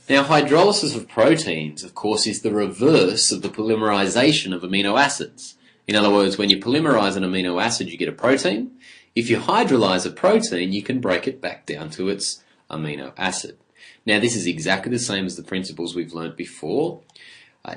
Now, hydrolysis of proteins, of course, is the reverse of the polymerization of amino acids. In other words, when you polymerize an amino acid, you get a protein. If you hydrolyze a protein, you can break it back down to its amino acid. Now, this is exactly the same as the principles we've learned before.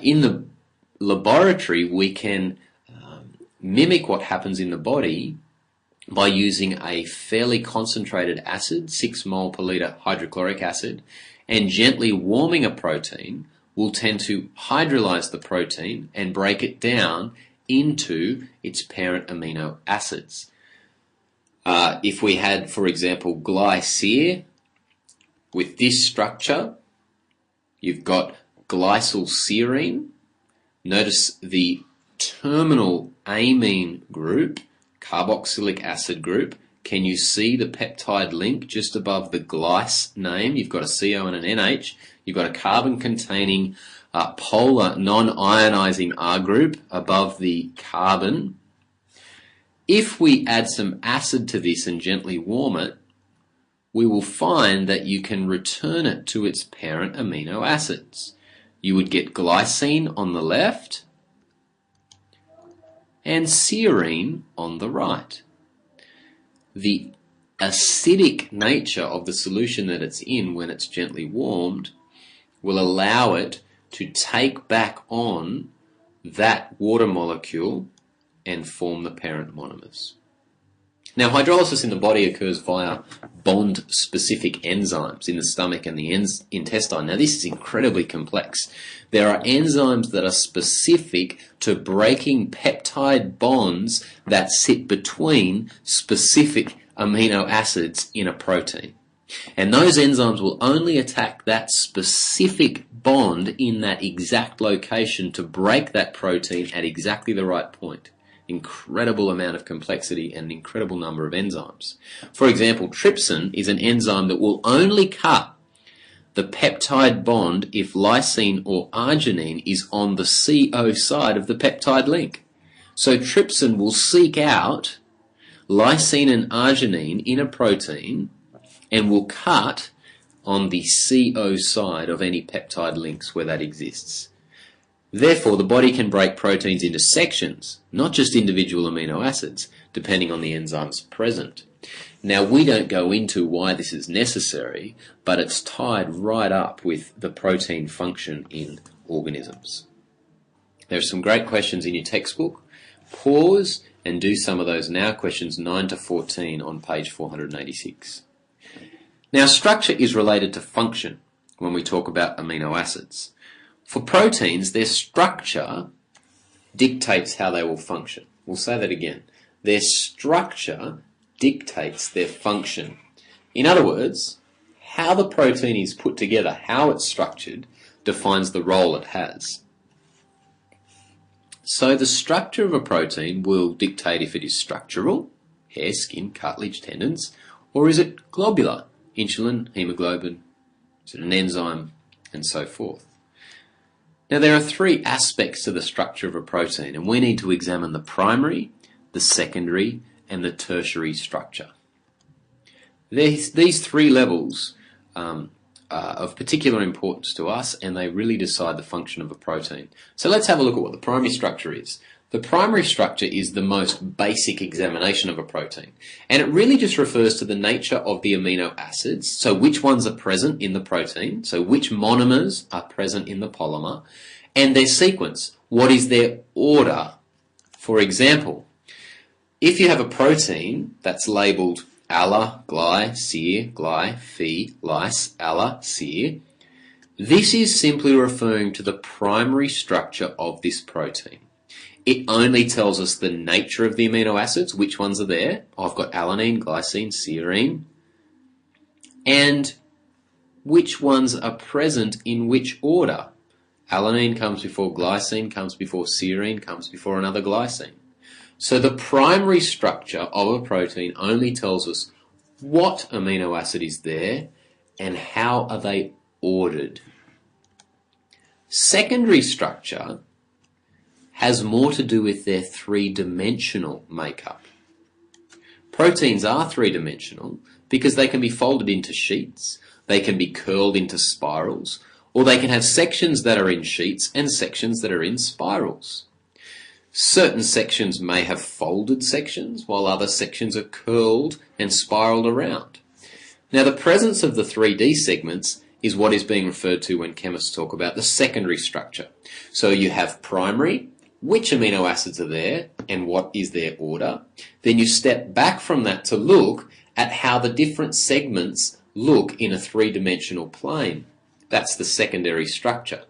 In the laboratory, we can mimic what happens in the body by using a fairly concentrated acid, 6 mole per litre hydrochloric acid, and gently warming a protein will tend to hydrolyze the protein and break it down into its parent amino acids. If we had, for example, glycine with this structure, you've got glycyl serine. Notice the terminal amine group, carboxylic acid group. Can you see the peptide link just above the glyce name? You've got a CO and an NH. You've got a carbon-containing polar non-ionizing R group above the carbon. If we add some acid to this and gently warm it, we will find that you can return it to its parent amino acids. You would get glycine on the left and serine on the right. The acidic nature of the solution that it's in when it's gently warmed will allow it to take back on that water molecule and form the parent monomers. Now, hydrolysis in the body occurs via bond-specific enzymes in the stomach and the intestine. Now, this is incredibly complex. There are enzymes that are specific to breaking peptide bonds that sit between specific amino acids in a protein. And those enzymes will only attack that specific bond in that exact location to break that protein at exactly the right point. Incredible amount of complexity and an incredible number of enzymes. For example, trypsin is an enzyme that will only cut the peptide bond if lysine or arginine is on the CO side of the peptide link. So trypsin will seek out lysine and arginine in a protein and will cut on the CO side of any peptide links where that exists. Therefore, the body can break proteins into sections, not just individual amino acids, depending on the enzymes present. Now, we don't go into why this is necessary, but it's tied right up with the protein function in organisms. There are some great questions in your textbook. Pause and do some of those now, questions 9 to 14 on page 486. Now, structure is related to function when we talk about amino acids. For proteins, their structure dictates how they will function. We'll say that again. Their structure dictates their function. In other words, how the protein is put together, how it's structured, defines the role it has. So the structure of a protein will dictate if it is structural, hair, skin, cartilage, tendons, or is it globular, insulin, hemoglobin, is it an enzyme, and so forth. Now, there are 3 aspects to the structure of a protein, and we need to examine the primary, the secondary, and the tertiary structure. These 3 levels are of particular importance to us, and they really decide the function of a protein. So let's have a look at what the primary structure is. The primary structure is the most basic examination of a protein, and it really just refers to the nature of the amino acids, so which ones are present in the protein, so which monomers are present in the polymer, and their sequence. What is their order? For example, if you have a protein that's labelled ala, gly, sir, gly, phi, lys, ala, sir, this is simply referring to the primary structure of this protein. It only tells us the nature of the amino acids, which ones are there. I've got alanine, glycine, serine, and which ones are present in which order. Alanine comes before glycine, comes before serine, comes before another glycine. So the primary structure of a protein only tells us what amino acid is there and how are they ordered. Secondary structure has more to do with their 3-dimensional makeup. Proteins are 3-dimensional because they can be folded into sheets, they can be curled into spirals, or they can have sections that are in sheets and sections that are in spirals. Certain sections may have folded sections, while other sections are curled and spiraled around. Now, the presence of the 3D segments is what is being referred to when chemists talk about the secondary structure. So you have primary, which amino acids are there, and what is their order. Then you step back from that to look at how the different segments look in a three-dimensional plane. That's the secondary structure.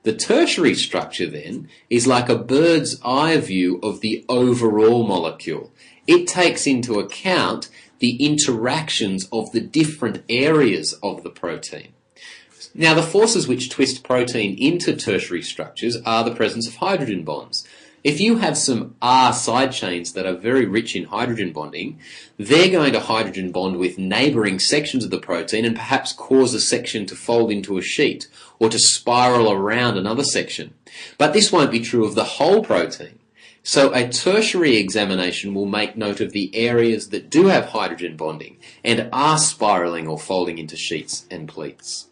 The tertiary structure then is like a bird's eye view of the overall molecule. It takes into account the interactions of the different areas of the protein. Now, the forces which twist protein into tertiary structures are the presence of hydrogen bonds. If you have some R side chains that are very rich in hydrogen bonding, they're going to hydrogen bond with neighbouring sections of the protein and perhaps cause a section to fold into a sheet or to spiral around another section. But this won't be true of the whole protein. So a tertiary examination will make note of the areas that do have hydrogen bonding and are spiralling or folding into sheets and pleats.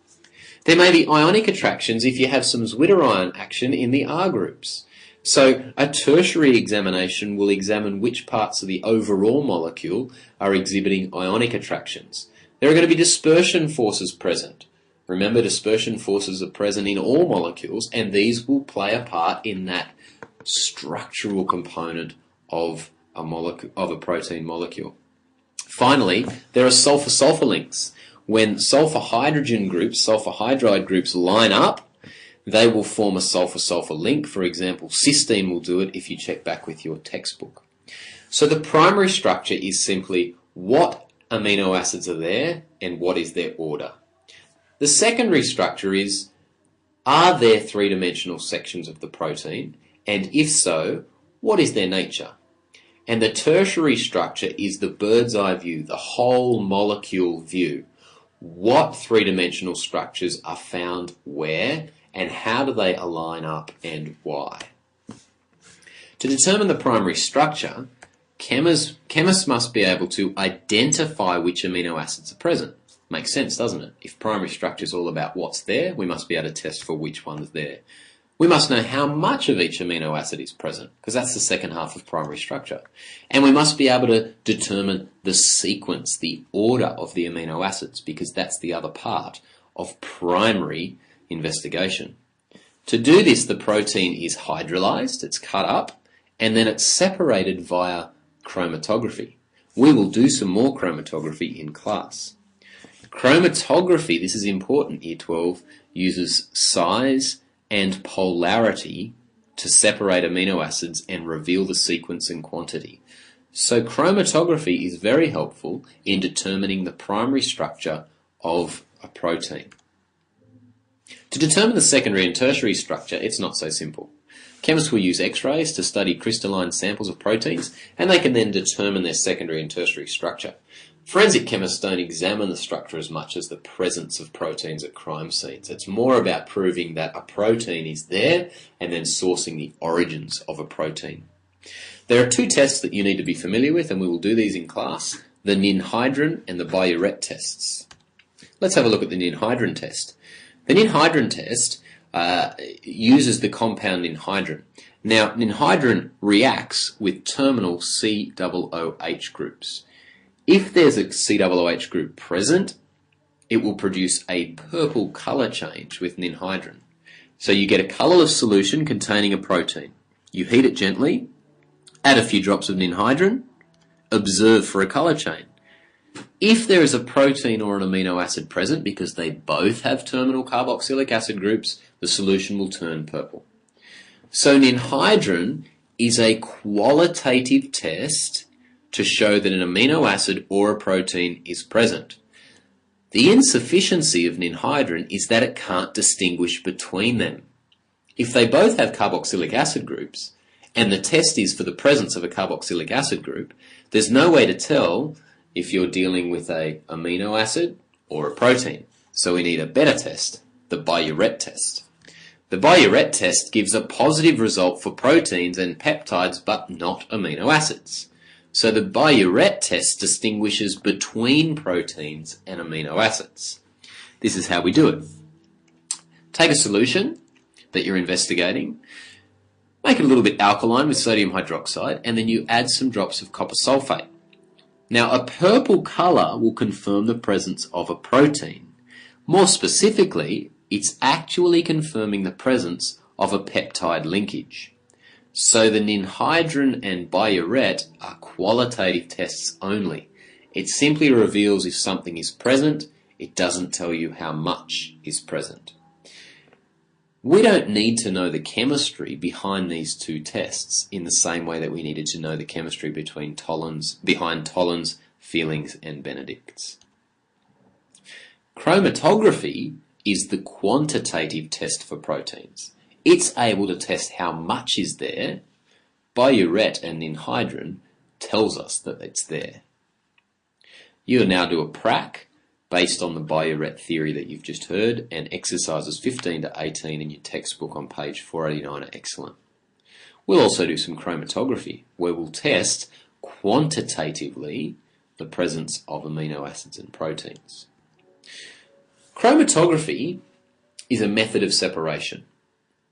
There may be ionic attractions if you have some Zwitterion action in the R groups. So a tertiary examination will examine which parts of the overall molecule are exhibiting ionic attractions. There are going to be dispersion forces present. Remember, dispersion forces are present in all molecules, and these will play a part in that structural component of a protein molecule. Finally, there are sulfur-sulfur links. When sulfur hydrogen groups, sulfur hydride groups line up, they will form a sulfur-sulfur link. For example, cysteine will do it if you check back with your textbook. So the primary structure is simply what amino acids are there and what is their order. The secondary structure is, are there three-dimensional sections of the protein? And if so, what is their nature? And the tertiary structure is the bird's eye view, the whole molecule view. What three-dimensional structures are found where, and how do they align up and why? To determine the primary structure, chemists must be able to identify which amino acids are present. Makes sense, doesn't it? If primary structure is all about what's there, we must be able to test for which one's there. We must know how much of each amino acid is present, because that's the second half of primary structure. And we must be able to determine the sequence, the order of the amino acids, because that's the other part of primary investigation. To do this, the protein is hydrolyzed, it's cut up, and then it's separated via chromatography. We will do some more chromatography in class. Chromatography, this is important, Year 12, uses size and polarity to separate amino acids and reveal the sequence and quantity. So chromatography is very helpful in determining the primary structure of a protein. To determine the secondary and tertiary structure, it's not so simple. Chemists will use X-rays to study crystalline samples of proteins, and they can then determine their secondary and tertiary structure. Forensic chemists don't examine the structure as much as the presence of proteins at crime scenes. It's more about proving that a protein is there and then sourcing the origins of a protein. There are two tests that you need to be familiar with, and we will do these in class, the ninhydrin and the Biuret tests. Let's have a look at the ninhydrin test. The ninhydrin test uses the compound ninhydrin. Now, ninhydrin reacts with terminal COOH groups. If there's a COOH group present, it will produce a purple colour change with ninhydrin. So you get a colourless solution containing a protein. You heat it gently, add a few drops of ninhydrin, observe for a colour change. If there is a protein or an amino acid present, because they both have terminal carboxylic acid groups, the solution will turn purple. So ninhydrin is a qualitative test to show that an amino acid or a protein is present. The insufficiency of ninhydrin is that it can't distinguish between them. If they both have carboxylic acid groups, and the test is for the presence of a carboxylic acid group, there's no way to tell if you're dealing with an amino acid or a protein. So we need a better test, the Biuret test. The Biuret test gives a positive result for proteins and peptides, but not amino acids. So the Biuret test distinguishes between proteins and amino acids. This is how we do it. Take a solution that you're investigating, make it a little bit alkaline with sodium hydroxide, and then you add some drops of copper sulfate. Now, a purple colour will confirm the presence of a protein. More specifically, it's actually confirming the presence of a peptide linkage. So the ninhydrin and biuret are qualitative tests only. It simply reveals if something is present. It doesn't tell you how much is present. We don't need to know the chemistry behind these two tests in the same way that we needed to know the chemistry behind Tollens, Feelings, and Benedict's. Chromatography is the quantitative test for proteins. It's able to test how much is there. Biuret and ninhydrin tells us that it's there. You'll now do a prac based on the biuret theory that you've just heard, and exercises 15 to 18 in your textbook on page 489 are excellent. We'll also do some chromatography, where we'll test quantitatively the presence of amino acids and proteins. Chromatography is a method of separation.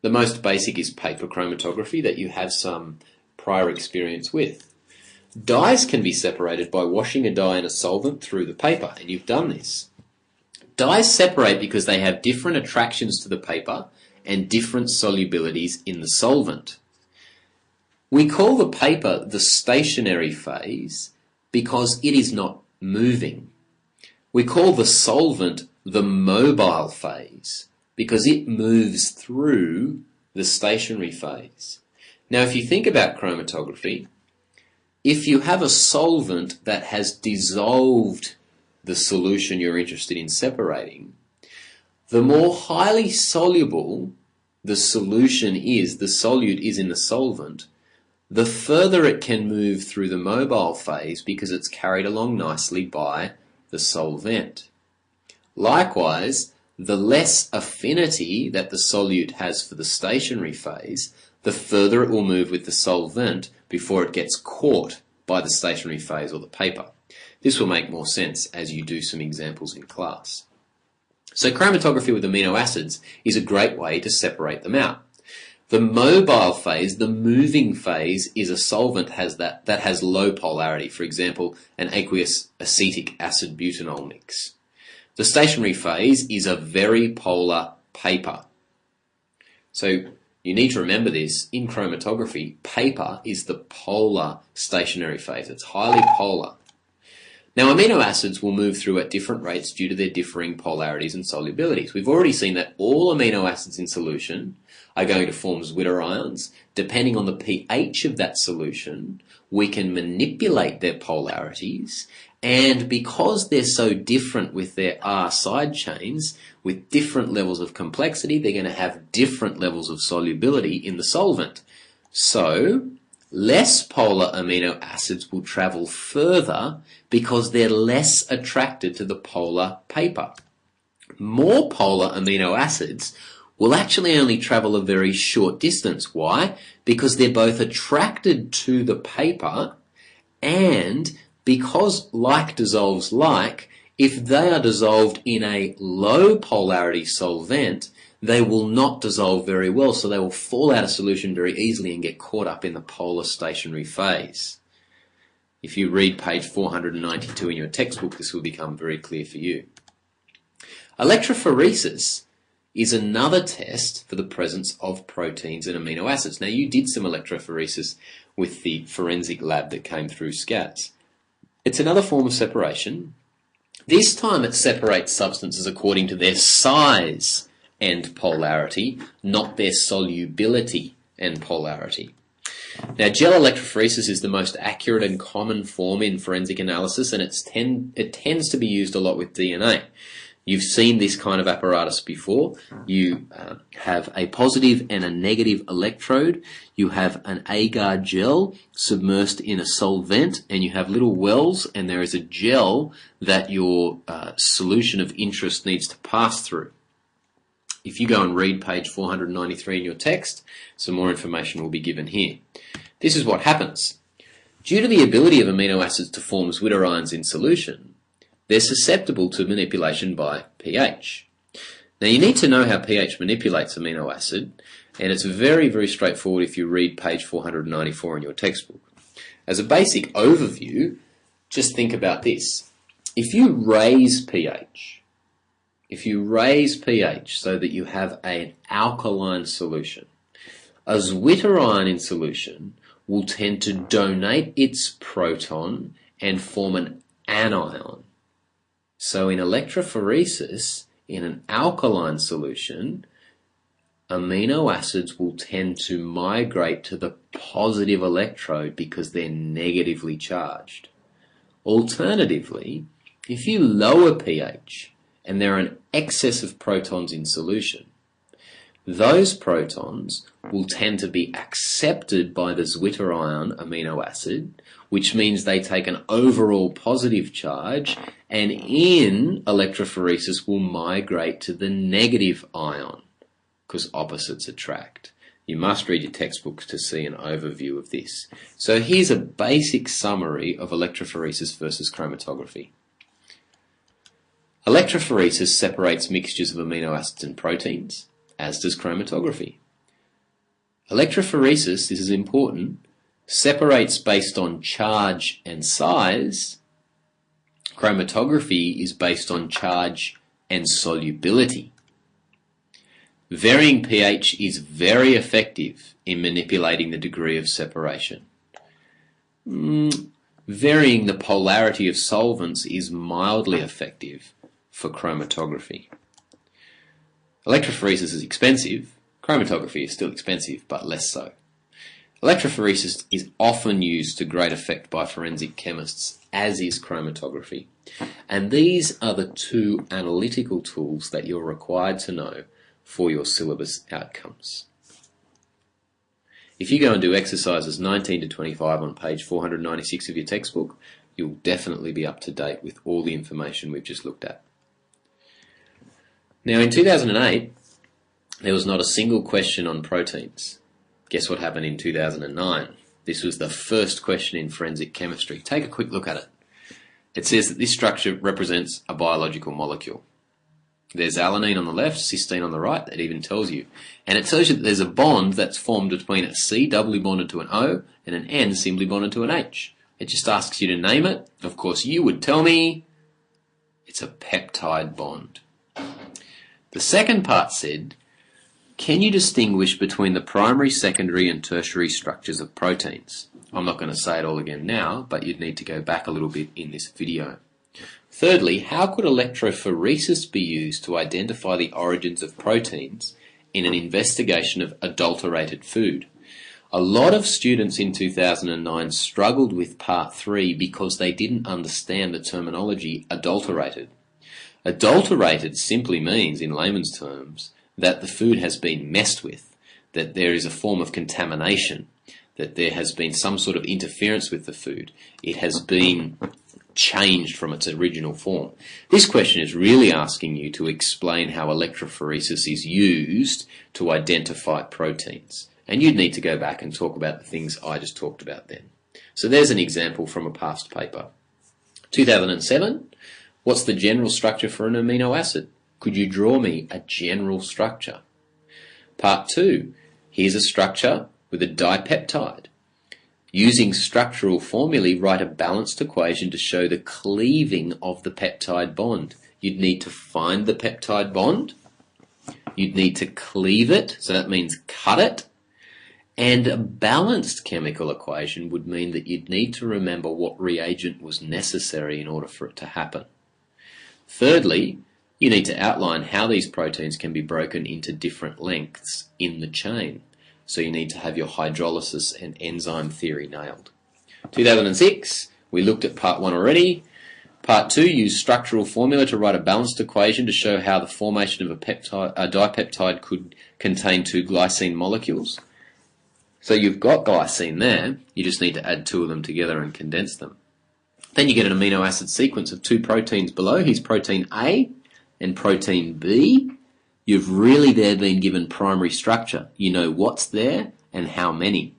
The most basic is paper chromatography that you have some prior experience with. Dyes can be separated by washing a dye in a solvent through the paper, and you've done this. Dyes separate because they have different attractions to the paper and different solubilities in the solvent. We call the paper the stationary phase because it is not moving. We call the solvent the mobile phase because it moves through the stationary phase. Now, if you think about chromatography, if you have a solvent that has dissolved the solution you're interested in separating, the more highly soluble the solution is, the solute is in the solvent, the further it can move through the mobile phase because it's carried along nicely by the solvent. Likewise, the less affinity that the solute has for the stationary phase, the further it will move with the solvent before it gets caught by the stationary phase or the paper. This will make more sense as you do some examples in class. So chromatography with amino acids is a great way to separate them out. The mobile phase, the moving phase, is a solvent that has low polarity, for example, an aqueous acetic acid butanol mix. The stationary phase is a very polar paper. So you need to remember this. In chromatography, paper is the polar stationary phase. It's highly polar. Now, amino acids will move through at different rates due to their differing polarities and solubilities. We've already seen that all amino acids in solution are going to form zwitterions. Depending on the pH of that solution, we can manipulate their polarities, and because they're so different with their R side chains, with different levels of complexity, they're going to have different levels of solubility in the solvent. So, less polar amino acids will travel further because they're less attracted to the polar paper. More polar amino acids will actually only travel a very short distance. Why? Because they're both attracted to the paper, and because like dissolves like, if they are dissolved in a low polarity solvent, they will not dissolve very well, so they will fall out of solution very easily and get caught up in the polar stationary phase. If you read page 492 in your textbook, this will become very clear for you. Electrophoresis is another test for the presence of proteins and amino acids. Now, you did some electrophoresis with the forensic lab that came through SCATS. It's another form of separation. This time it separates substances according to their size and polarity, not their solubility and polarity. Now, gel electrophoresis is the most accurate and common form in forensic analysis, and it tends to be used a lot with DNA. You've seen this kind of apparatus before. You have a positive and a negative electrode. You have an agar gel submersed in a solvent, and you have little wells, and there is a gel that your solution of interest needs to pass through. If you go and read page 493 in your text, some more information will be given here. This is what happens. Due to the ability of amino acids to form zwitterions in solution, they're susceptible to manipulation by pH. Now you need to know how pH manipulates amino acid, and it's very, very straightforward if you read page 494 in your textbook. As a basic overview, just think about this. If you raise pH so that you have an alkaline solution, a zwitterion in solution will tend to donate its proton and form an anion. So in electrophoresis, in an alkaline solution, amino acids will tend to migrate to the positive electrode because they're negatively charged. Alternatively, if you lower pH and there are an excess of protons in solution, those protons will tend to be accepted by the zwitterion amino acid, which means they take an overall positive charge, and in electrophoresis will migrate to the negative ion, because opposites attract. You must read your textbooks to see an overview of this. So here's a basic summary of electrophoresis versus chromatography. Electrophoresis separates mixtures of amino acids and proteins, as does chromatography. Electrophoresis, this is important, separates based on charge and size. Chromatography is based on charge and solubility. Varying pH is very effective in manipulating the degree of separation. Varying the polarity of solvents is mildly effective for chromatography. Electrophoresis is expensive. Chromatography is still expensive, but less so. Electrophoresis is often used to great effect by forensic chemists, as is chromatography. And these are the two analytical tools that you're required to know for your syllabus outcomes. If you go and do exercises 19 to 25 on page 496 of your textbook, you'll definitely be up to date with all the information we've just looked at. Now in 2008, there was not a single question on proteins. Guess what happened in 2009? This was the first question in forensic chemistry. Take a quick look at it. It says that this structure represents a biological molecule. There's alanine on the left, cysteine on the right, that even tells you. And it tells you that there's a bond that's formed between a C doubly bonded to an O and an N singly bonded to an H. It just asks you to name it. Of course, you would tell me it's a peptide bond. The second part said, can you distinguish between the primary, secondary and tertiary structures of proteins? I'm not going to say it all again now, but you'd need to go back a little bit in this video. Thirdly, how could electrophoresis be used to identify the origins of proteins in an investigation of adulterated food? A lot of students in 2009 struggled with part 3 because they didn't understand the terminology adulterated. Adulterated simply means, in layman's terms, that the food has been messed with, that there is a form of contamination, that there has been some sort of interference with the food. It has been changed from its original form. This question is really asking you to explain how electrophoresis is used to identify proteins. And you'd need to go back and talk about the things I just talked about then. So there's an example from a past paper. 2007, what's the general structure for an amino acid? Could you draw me a general structure? Part 2, here's a structure with a dipeptide. Using structural formulae, write a balanced equation to show the cleaving of the peptide bond. You'd need to find the peptide bond. You'd need to cleave it, so that means cut it. And a balanced chemical equation would mean that you'd need to remember what reagent was necessary in order for it to happen. Thirdly, you need to outline how these proteins can be broken into different lengths in the chain. So you need to have your hydrolysis and enzyme theory nailed. 2006, we looked at part 1 already. Part 2, use structural formula to write a balanced equation to show how the formation of a dipeptide could contain 2 glycine molecules. So you've got glycine there, you just need to add 2 of them together and condense them. Then you get an amino acid sequence of 2 proteins below. Here's protein A and protein B. You've really there been given primary structure. You know what's there and how many.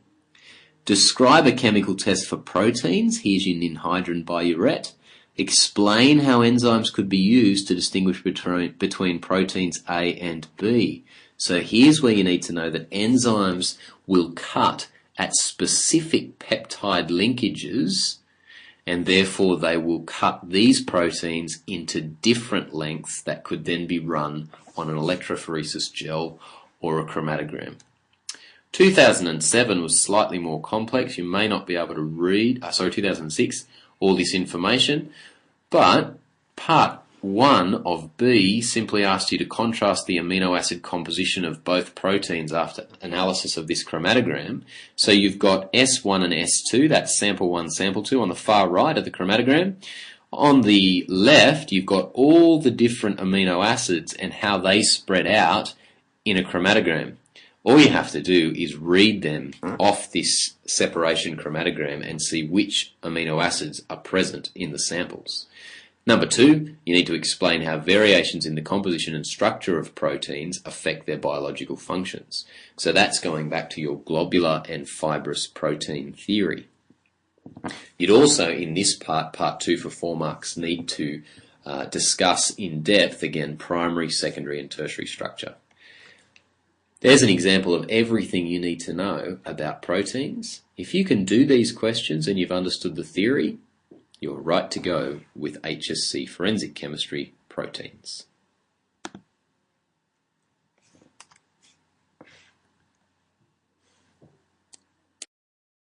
Describe a chemical test for proteins. Here's your ninhydrin biuret. Explain how enzymes could be used to distinguish between proteins A and B. So here's where you need to know that enzymes will cut at specific peptide linkages, and therefore they will cut these proteins into different lengths that could then be run on an electrophoresis gel or a chromatogram. 2007 was slightly more complex. You may not be able to read, 2006, all this information, but part 1 of B simply asked you to contrast the amino acid composition of both proteins after analysis of this chromatogram. So you've got S1 and S2, that's sample 1, sample 2, on the far right of the chromatogram. On the left, you've got all the different amino acids and how they spread out in a chromatogram. All you have to do is read them off this separation chromatogram and see which amino acids are present in the samples. Number 2, you need to explain how variations in the composition and structure of proteins affect their biological functions. So that's going back to your globular and fibrous protein theory. You'd also, in this part 2 for 4 marks, need to discuss in depth, again, primary, secondary and tertiary structure. There's an example of everything you need to know about proteins. If you can do these questions and you've understood the theory, you're right to go with HSC Forensic Chemistry Proteins.